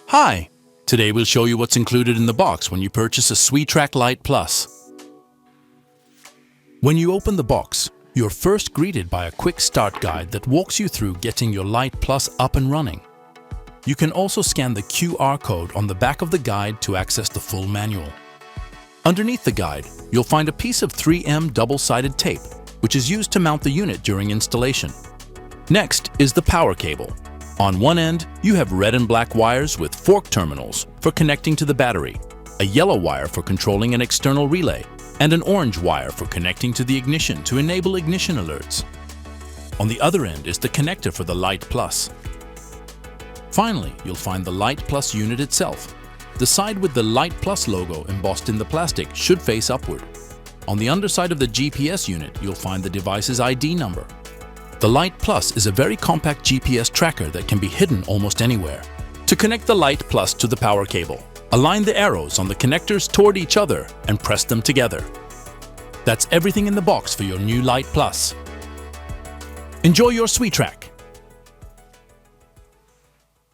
Hi! Today we'll show you what's included in the box when you purchase a Swetrack Lite Plus. When you open the box, you're first greeted by a quick start guide that walks you through getting your Lite Plus up and running. You can also scan the QR code on the back of the guide to access the full manual. Underneath the guide, you'll find a piece of 3M double-sided tape, which is used to mount the unit during installation. Next is the power cable. On one end, you have red and black wires with fork terminals for connecting to the battery, a yellow wire for controlling an external relay, and an orange wire for connecting to the ignition to enable ignition alerts. On the other end is the connector for the Lite Plus. Finally, you'll find the Lite Plus unit itself. The side with the Lite Plus logo embossed in the plastic should face upward. On the underside of the GPS unit, you'll find the device's ID number. The Lite Plus is a very compact GPS tracker that can be hidden almost anywhere. To connect the Lite Plus to the power cable, align the arrows on the connectors toward each other and press them together. That's everything in the box for your new Lite Plus. Enjoy your Swetrack!